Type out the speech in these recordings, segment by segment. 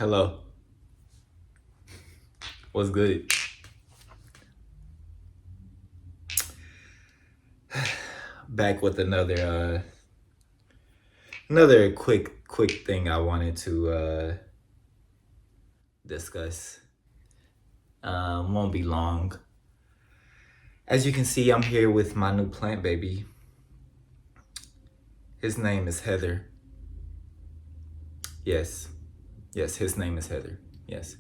Hello. What's good? Back with another quick thing I wanted to discuss. Won't be long. As you can see, I'm here with my new plant baby. His name is Heather. Yes. Yes, his name is Heather. Yes.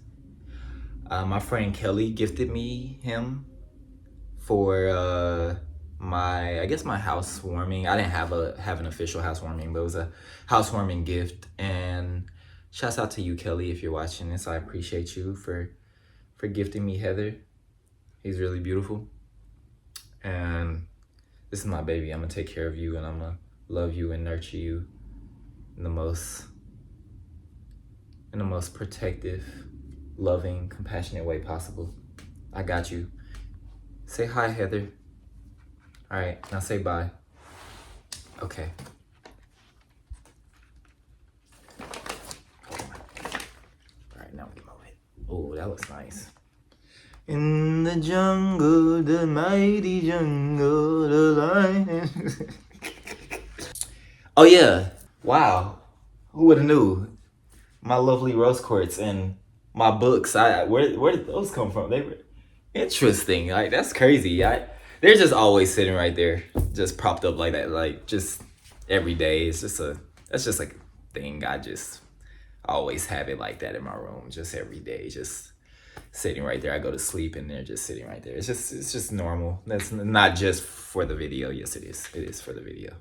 My friend Kelly gifted me him for my housewarming. I didn't have an official housewarming, but it was a housewarming gift. And shouts out to you, Kelly, if you're watching this. I appreciate you for gifting me Heather. He's really beautiful. And this is my baby. I'm gonna take care of you, and I'm gonna love you and nurture you in the most protective, loving, compassionate way possible. I got you. Say hi, Heather. All right, now say bye. Okay. All right, now we move it. Oh, that looks nice. In the jungle, the mighty jungle, the lion. Oh yeah! Wow, who would have knew? My lovely rose quartz and my books. Where did those come from? They were interesting. Like, that's crazy. They're just always sitting right there, just propped up like that, like just every day. That's just like a thing. I just always have it like that in my room, just every day, just sitting right there. I go to sleep and they're just sitting right there. It's just normal. That's not just for the video. Yes, it is. It is for the video.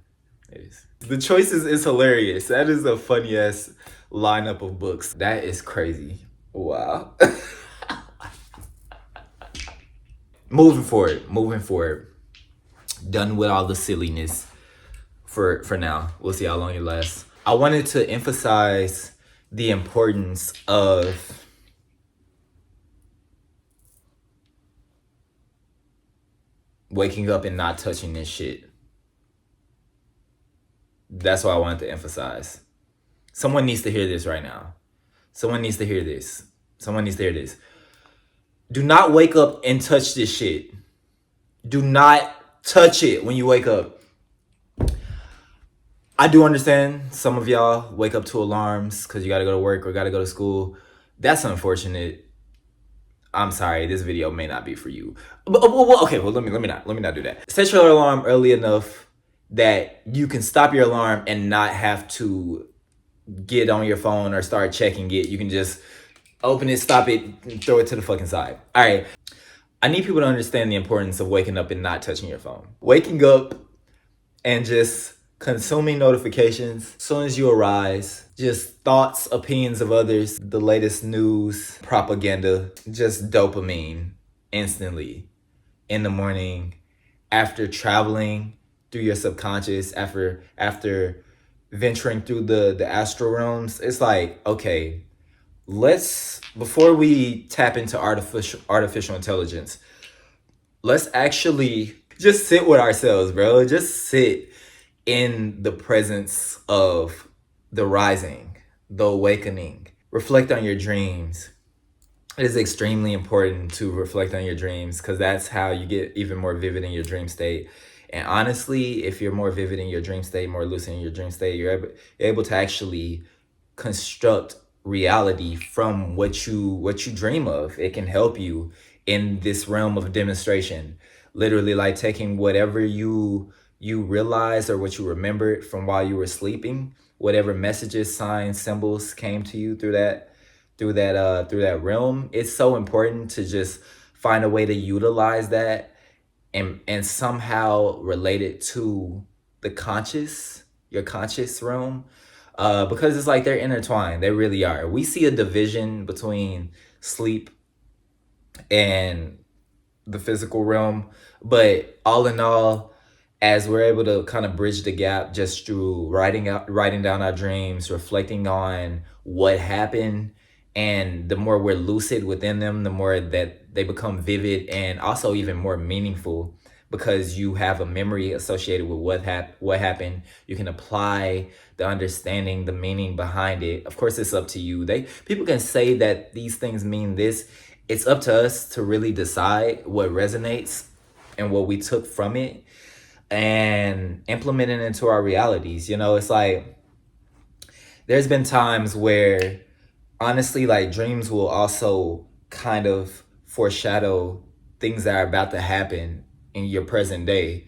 It is. The choices is hilarious. That is a funny ass lineup of books. That is crazy. Wow. Moving forward. Done with all the silliness for now. We'll see how long it lasts. I wanted to emphasize the importance of waking up and not touching this shit. That's what I wanted to emphasize. Someone needs to hear this right now. Someone needs to hear this. Do not wake up and touch this shit. Do not touch it when you wake up. I do understand some of y'all wake up to alarms because you got to go to work or got to go to school. That's unfortunate. I'm sorry, this video may not be for you. But, okay, let me not do that. Set your alarm early enough that you can stop your alarm and not have to get on your phone or start checking it. You can just open it, stop it, and throw it to the fucking side. All right. I need people to understand the importance of waking up and not touching your phone. Waking up and just consuming notifications as soon as you arise, just thoughts, opinions of others, the latest news, propaganda, just dopamine instantly in the morning, after traveling through your subconscious, after venturing through the astral realms. It's like, okay, before we tap into artificial intelligence, let's actually just sit with ourselves, bro. Just sit in the presence of the rising, the awakening. Reflect on your dreams. It is extremely important to reflect on your dreams because that's how you get even more vivid in your dream state. And honestly, if you're more vivid in your dream state, more lucid in your dream state, you're able to actually construct reality from what you dream of. It can help you in this realm of demonstration. Literally, like taking whatever you realized or what you remembered from while you were sleeping, whatever messages, signs, symbols came to you through that realm. It's so important to just find a way to utilize that and somehow relate it to the your conscious realm. Because it's like they're intertwined. They really are. We see a division between sleep and the physical realm, but all in all, as we're able to kind of bridge the gap just through writing down our dreams, reflecting on what happened, and the more we're lucid within them, the more that they become vivid and also even more meaningful. because you have a memory associated with what happened. You can apply the understanding, the meaning behind it. Of course, it's up to you. People can say that these things mean this. It's up to us to really decide what resonates and what we took from it and implement it into our realities. It's like there's been times where honestly, like, dreams will also kind of foreshadow things that are about to happen in your present day.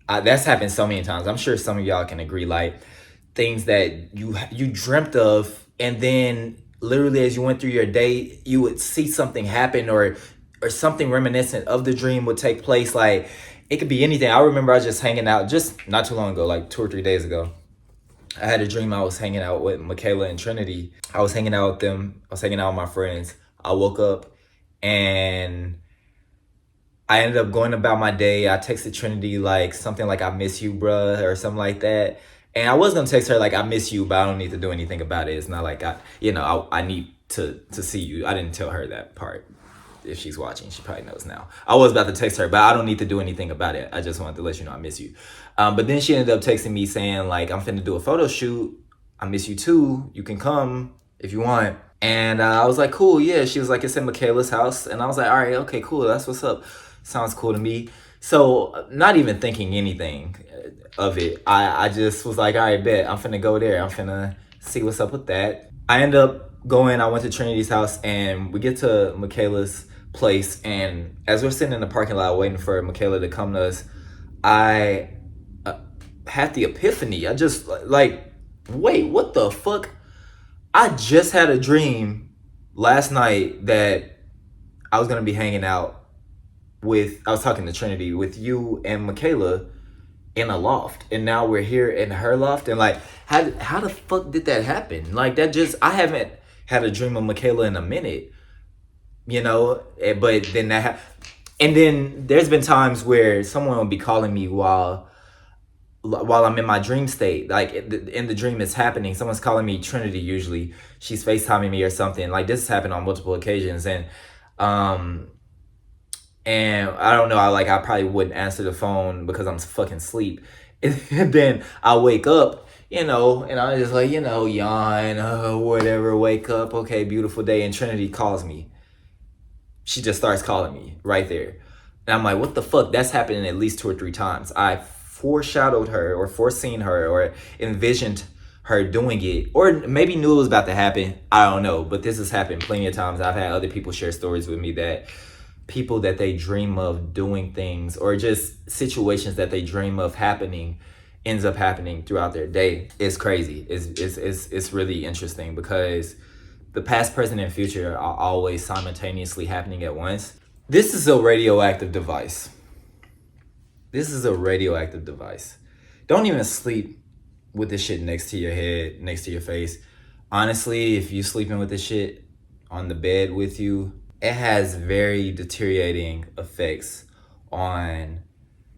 That's happened so many times. I'm sure some of y'all can agree. Like, things that you dreamt of, and then literally as you went through your day, you would see something happen, or something reminiscent of the dream would take place. Like, it could be anything. I remember I was just hanging out just not too long ago, like 2 or 3 days ago. I had a dream I was hanging out with Michaela and Trinity. I was hanging out with them. I was hanging out with my friends. I woke up and I ended up going about my day. I texted Trinity like something like, "I miss you, bruh," or something like that. And I was gonna text her like, "I miss you, but I don't need to do anything about it." It's not like I need to see you. I didn't tell her that part. If she's watching, she probably knows now. I was about to text her, but I don't need to do anything about it. I just wanted to let you know I miss you. But then she ended up texting me saying like, "I'm finna do a photo shoot. I miss you too. You can come if you want." And I was like, "Cool, yeah." She was like, "It's in Michaela's house." And I was like, "All right, okay, cool. That's what's up. Sounds cool to me." So not even thinking anything of it, I just was like, "All right, bet. I'm finna go there. I'm finna see what's up with that." I end up going. I went to Trinity's house, and we get to Michaela's place, and as we're sitting in the parking lot waiting for Michaela to come to us, I had the epiphany. I just like, wait, what the fuck? I just had a dream last night that I was gonna be hanging out with, I was talking to Trinity, with you and Michaela in a loft, and now we're here in her loft. And like, how the fuck did that happen? Like, that just, I haven't had a dream of Michaela in a minute, but then and then there's been times where someone will be calling me while I'm in my dream state. Like, in the dream it's happening, someone's calling me. Trinity, usually she's FaceTiming me or something. Like, this has happened on multiple occasions, and I don't know, I probably wouldn't answer the phone because I'm fucking asleep. And then I wake up, and I just like, yawn, whatever, wake up, okay, beautiful day, and Trinity calls me. She just starts calling me right there. And I'm like, what the fuck? That's happening at least 2 or 3 times. I foreshadowed her, or foreseen her, or envisioned her doing it, or maybe knew it was about to happen. I don't know. But this has happened plenty of times. I've had other people share stories with me that people that they dream of doing things, or just situations that they dream of happening, ends up happening throughout their day. It's crazy. It's really interesting because the past, present, and future are always simultaneously happening at once. This is a radioactive device. Don't even sleep with this shit next to your head, next to your face. Honestly, if you sleeping with this shit on the bed with you, it has very deteriorating effects on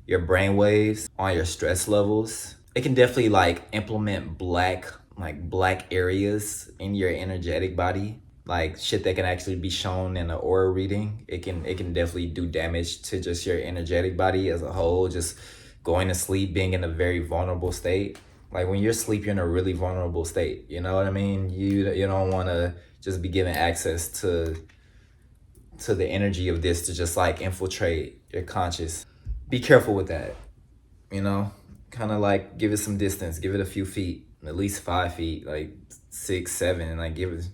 your brain waves, on your stress levels. It can definitely implement black areas in your energetic body, like shit that can actually be shown in an aura reading. It can definitely do damage to just your energetic body as a whole. Just going to sleep, being in a very vulnerable state. Like, when you're asleep, you're in a really vulnerable state. You know what I mean? You don't want to just be given access to the energy of this to just infiltrate your conscious. Be careful with that. Kind of give it some distance, give it a few feet, at least 5 feet, 6, 7, and give it,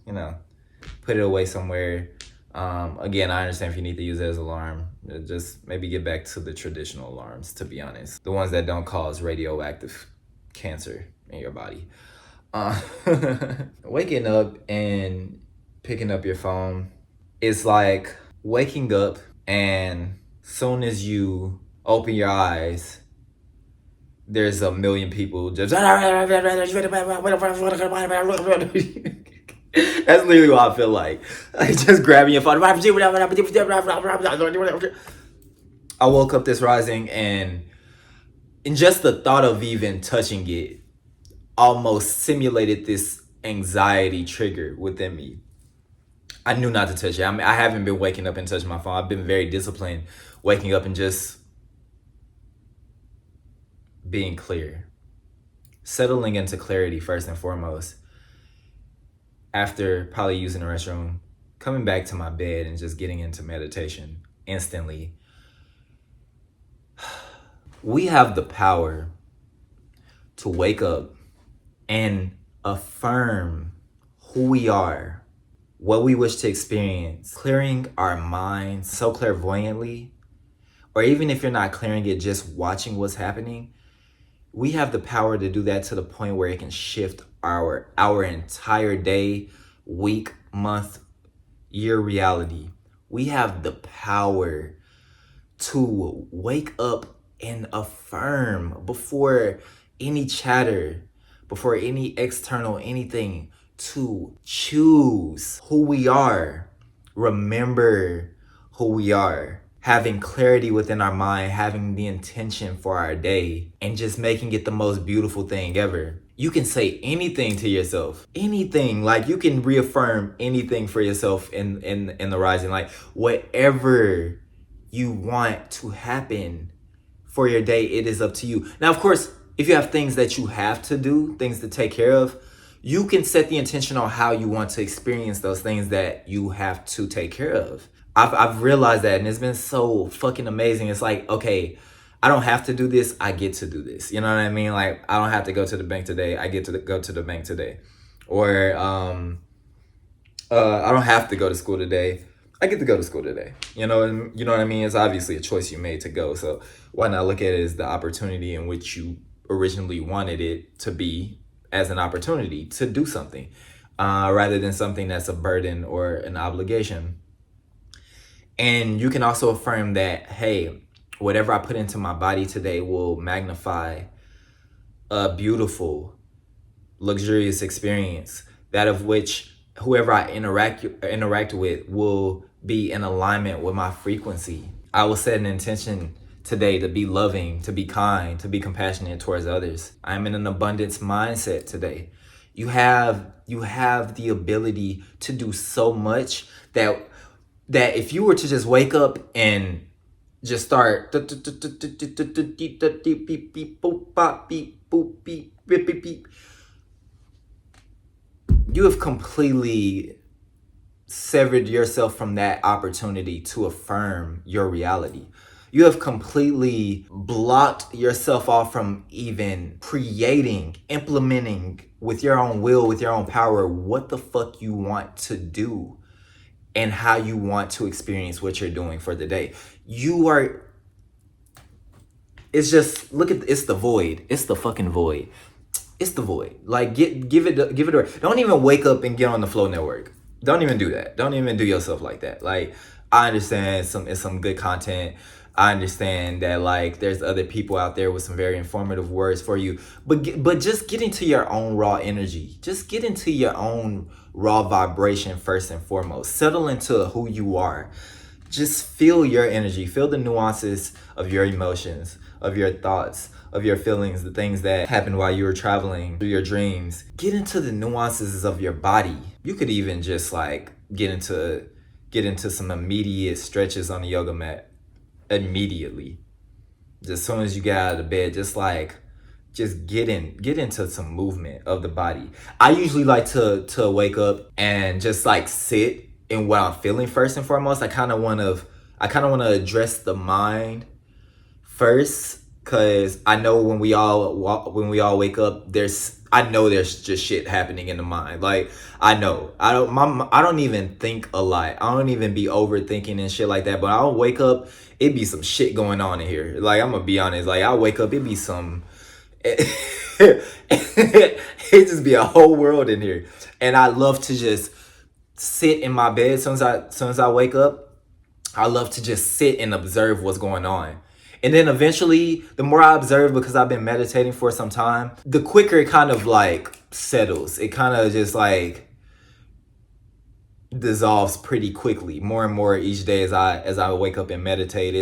put it away somewhere. Again, I understand if you need to use it as an alarm. Just maybe get back to the traditional alarms, to be honest. The ones that don't cause radioactive cancer in your body. Waking up and picking up your phone is like waking up, and soon as you open your eyes, there's a million people just that's literally what I feel like just grabbing your phone. I woke up this rising, and just the thought of even touching it almost simulated this anxiety trigger within me. I knew not to touch it. I haven't been waking up and touching my phone. I've been very disciplined waking up and just being clear, settling into clarity first and foremost. After probably using the restroom, coming back to my bed and just getting into meditation instantly. We have the power to wake up and affirm who we are, what we wish to experience, clearing our minds so clairvoyantly, or even if you're not clearing it, just watching what's happening. We have the power to do that to the point where it can shift our entire day, week, month, year reality. We have the power to wake up and affirm before any chatter, before any external anything, to choose who we are, remember who we are, having clarity within our mind, having the intention for our day, and just making it the most beautiful thing ever. You can say anything to yourself, anything. Like, you can reaffirm anything for yourself in the rising, like whatever you want to happen for your day, it is up to you. Now, of course, if you have things that you have to do, things to take care of, you can set the intention on how you want to experience those things that you have to take care of. I've realized that, and it's been so fucking amazing. It's like, okay, I don't have to do this, I get to do this. You know what I mean? Like, I don't have to go to the bank today, I get to go to the bank today. Or I don't have to go to school today, I get to go to school today. You know what I mean? It's obviously a choice you made to go. So why not look at it as the opportunity in which you originally wanted it to be, as an opportunity to do something, rather than something that's a burden or an obligation. And you can also affirm that, hey, whatever I put into my body today will magnify a beautiful, luxurious experience, that of which whoever I interact with will be in alignment with my frequency. I will set an intention today to be loving, to be kind, to be compassionate towards others. I'm in an abundance mindset today. You have the ability to do so much that if you were to just wake up and just start, you have completely severed yourself from that opportunity to affirm your reality. You have completely blocked yourself off from even creating, implementing with your own will, with your own power, what the fuck you want to do and how you want to experience what you're doing for the day. It's just, it's the void. It's the fucking void. It's the void. Like, give it away. Don't even wake up and get on the Flow Network. Don't even do that. Don't even do yourself like that. Like, I understand it's some good content. I understand that, like, there's other people out there with some very informative words for you. But just get into your own raw energy. Just get into your own raw vibration first and foremost. Settle into who you are. Just feel your energy. Feel the nuances of your emotions, of your thoughts, of your feelings, the things that happened while you were traveling through your dreams. Get into the nuances of your body. You could even just, like, get into some immediate stretches on the yoga mat immediately. Just as soon as you get out of the bed, just get into some movement of the body. I usually like to wake up and just, like, sit in what I'm feeling first and foremost. I kind of want to address the mind first, cause I know when we all wake up, there's just shit happening in the mind. Like, I don't even think a lot. I don't even be overthinking and shit like that. But I'll wake up, it be some shit going on in here. Like, I'm gonna be honest. Like, I wake up, it be some. It just be a whole world in here, and I love to just sit in my bed. As soon as I wake up, I love to just sit and observe what's going on. And then eventually, the more I observe, because I've been meditating for some time, the quicker it kind of, like, settles. It kind of just, like, dissolves pretty quickly, more and more each day as I wake up and meditate.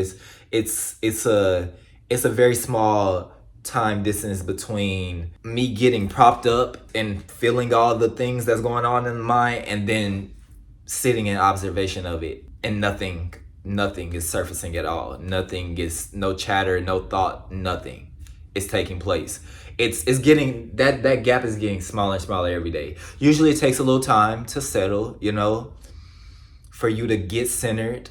It's a very small time distance between me getting propped up and feeling all the things that's going on in the mind, and then sitting in observation of it, and nothing is surfacing at all. No chatter, no thought, nothing. is taking place. It's getting that gap is getting smaller and smaller every day. Usually it takes a little time to settle, you know, for you to get centered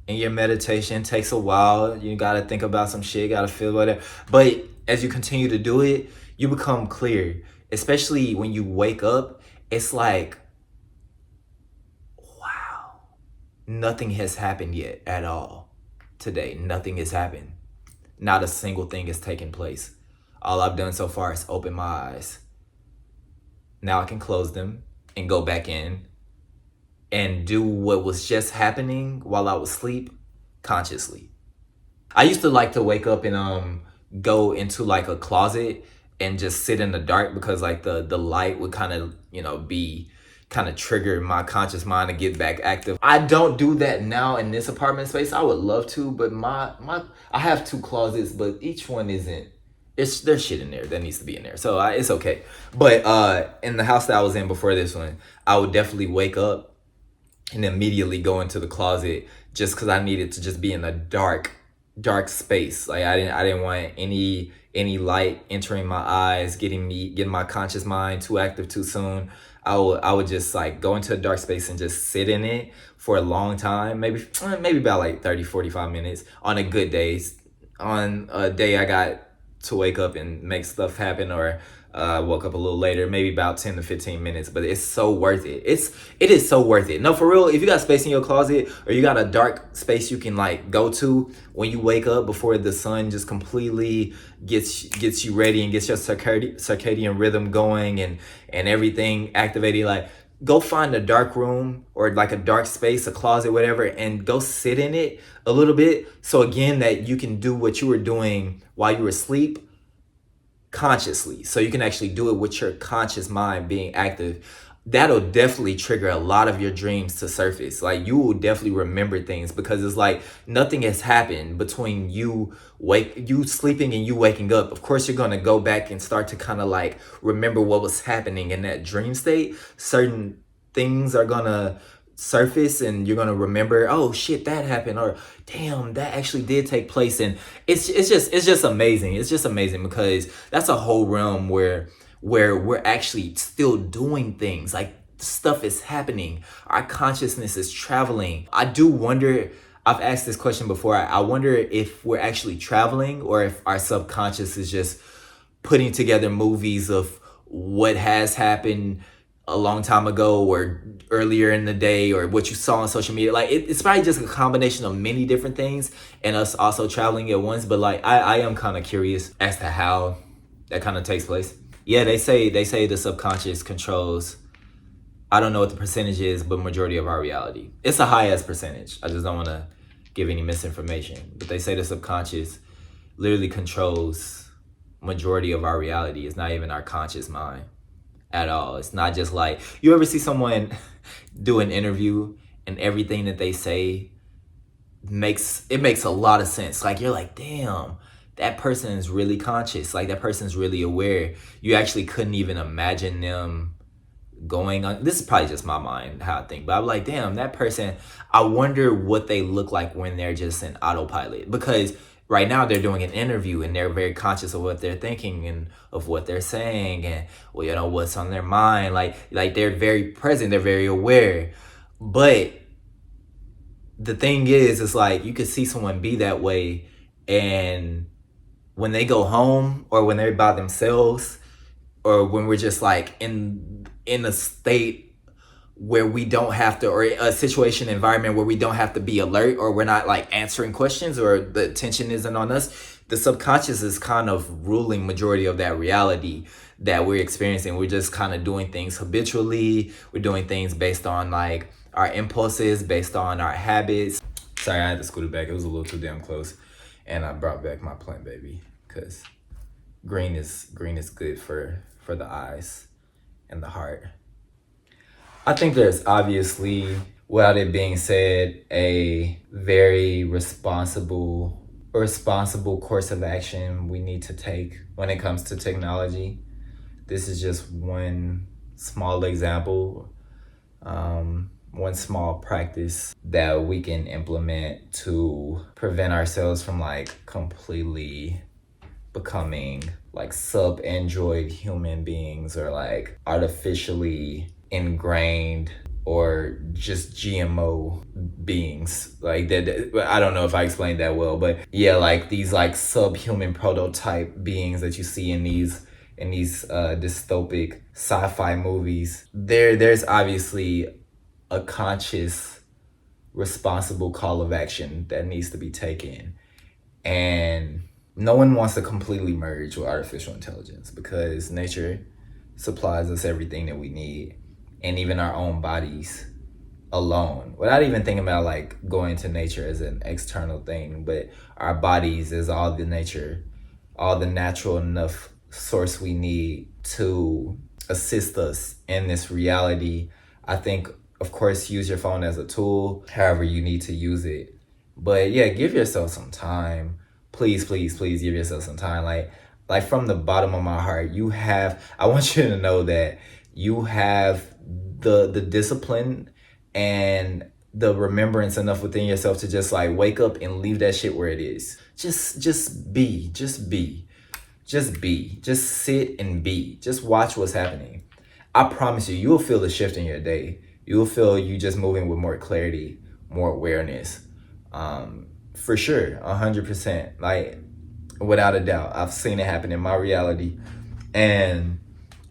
in your meditation. It takes a while. You gotta think about some shit, gotta feel whatever. But as you continue to do it, you become clear. Especially when you wake up, it's like, wow, nothing has happened yet at all today. Nothing has happened. Not a single thing has taken place. All I've done so far is open my eyes. Now I can close them and go back in and do what was just happening while I was asleep consciously. I used to like to wake up and go into like a closet and just sit in the dark because like the light would kind of, you know, be kind of trigger my conscious mind to get back active. I don't do that now in this apartment space. I would love to, but my I have 2 closets, but each one isn't. There's shit in there that needs to be in there, so it's okay. But in the house that I was in before this one, I would definitely wake up and immediately go into the closet just because I needed to just be in a dark space. Like I didn't want any light entering my eyes, getting my conscious mind too active too soon. I would just like go into a dark space and just sit in it for a long time, maybe about like 30-45 minutes on a good day. On a day I got to wake up and make stuff happen, or woke up a little later, maybe about 10 to 15 minutes, but it's so worth it. It is so worth it. No, for real, if you got space in your closet or you got a dark space you can like go to when you wake up before the sun just completely gets you ready and gets your circadian rhythm going and everything activated, like go find a dark room or like a dark space, a closet, whatever, and go sit in it a little bit. So again, that you can do what you were doing while you were asleep consciously. So you can actually do it with your conscious mind being active. That'll definitely trigger a lot of your dreams to surface. Like you will definitely remember things because it's like nothing has happened between you sleeping and you waking up. Of course, you're going to go back and start to kind of like remember what was happening in that dream state. Certain things are going to surface and you're going to remember, oh shit, that happened, or damn, that actually did take place. And it's just amazing. It's just amazing because that's a whole realm where we're actually still doing things. Like stuff is happening. Our consciousness is traveling. I do wonder, I've asked this question before. I wonder if we're actually traveling or if our subconscious is just putting together movies of what has happened a long time ago or earlier in the day or what you saw on social media. Like it's probably just a combination of many different things and us also traveling at once. But like I am kind of curious as to how that kind of takes place. Yeah, they say the subconscious controls, I don't know what the percentage is, but majority of our reality. It's a high ass percentage. I just don't want to give any misinformation. But they say the subconscious literally controls majority of our reality. It's not even our conscious mind at all. It's not just like, you ever see someone do an interview and everything that they say makes a lot of sense. Like you're like, damn, that person is really conscious. Like that person's really aware. You actually couldn't even imagine them going on. This is probably just my mind, how I think, but I'm like, damn, that person, I wonder what they look like when they're just in autopilot. Because right now they're doing an interview and they're very conscious of what they're thinking and of what they're saying and, well, you know, what's on their mind. Like they're very present, they're very aware. But the thing is, it's like you could see someone be that way, and when they go home or when they're by themselves or when we're just like in a state where we don't have to, or a situation environment where we don't have to be alert, or we're not like answering questions or the attention isn't on us, the subconscious is kind of ruling majority of that reality that we're experiencing. We're just kind of doing things habitually. We're doing things based on like our impulses, based on our habits. Sorry, I had to scoot it back. It was a little too damn close. And I brought back my plant baby because green is good for the eyes and the heart. I think there's obviously, without it being said, a very responsible course of action we need to take when it comes to technology. This is just one small example, one small practice that we can implement to prevent ourselves from like completely becoming like sub-android human beings, or like artificially ingrained or just GMO beings. Like that, I don't know if I explained that well, but yeah, like these like subhuman prototype beings that you see in these dystopic sci-fi movies. There's obviously a conscious, responsible call of action that needs to be taken. And no one wants to completely merge with artificial intelligence, because nature supplies us everything that we need, and even our own bodies alone, without even thinking about like going to nature as an external thing. But our bodies is all the natural enough source we need to assist us in this reality. I think, of course, use your phone as a tool, however you need to use it. But yeah, give yourself some time. Please, please, please give yourself some time. Like from the bottom of my heart, I want you to know that you have the discipline and the remembrance enough within yourself to just like wake up and leave that shit where it is. Just be. Just sit and be. Just watch what's happening. I promise you will feel the shift in your day. You'll feel you just moving with more clarity, more awareness. For sure, 100%. Like, without a doubt, I've seen it happen in my reality, and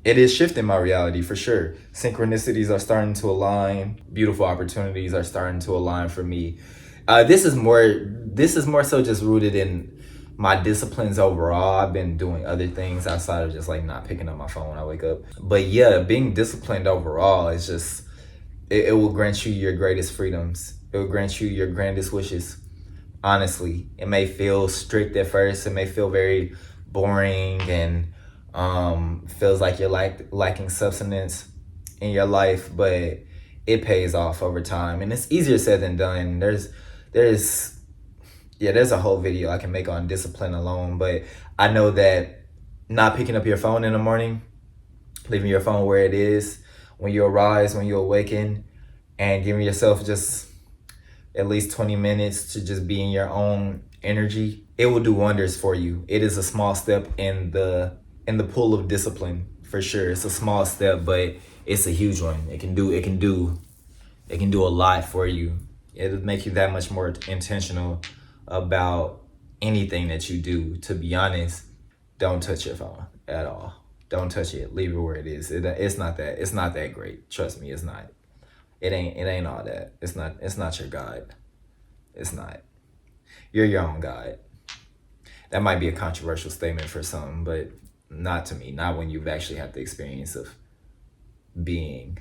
it is shifting my reality for sure. Synchronicities are starting to align. Beautiful opportunities are starting to align for me. This is more so just rooted in my disciplines overall. I've been doing other things outside of just like not picking up my phone when I wake up. But yeah, being disciplined overall is just, it will grant you your greatest freedoms. It will grant you your grandest wishes. Honestly, it may feel strict at first. It may feel very boring and feels like you're lacking substance in your life, but it pays off over time, and it's easier said than done. There's there's a whole video I can make on discipline alone, but I know that not picking up your phone in the morning, leaving your phone where it is when you arise, when you awaken, and giving yourself just at least 20 minutes to just be in your own energy, it will do wonders for you. It is a small step in the pool of discipline, for sure. It's a small step, but it's a huge one. It can do a lot for you. It'll make you that much more intentional about anything that you do. To be honest, don't touch your phone at all. Don't touch it. Leave it where it is. It's not that great. Trust me, it's not. It ain't all that. It's not your God. It's not. You're your own God. That might be a controversial statement for some, but not to me. Not when you've actually had the experience of being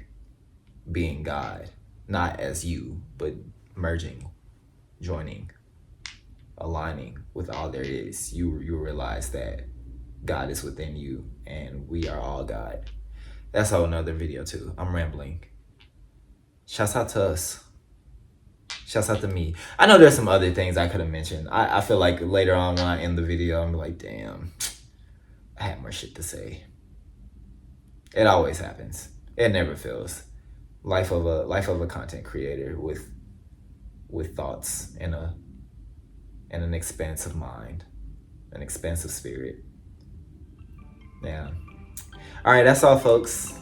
God. Not as you, but merging, joining, aligning with all there is. You realize that God is within you, and we are all God. That's a whole nother video too. I'm rambling. Shouts out to us. Shouts out to me. I know there's some other things I could have mentioned. I feel like later on when I end the video, I'm like, damn, I had more shit to say. It always happens. It never fails. Life of a content creator with thoughts and an expansive mind, an expansive spirit. Yeah. All right, that's all, folks.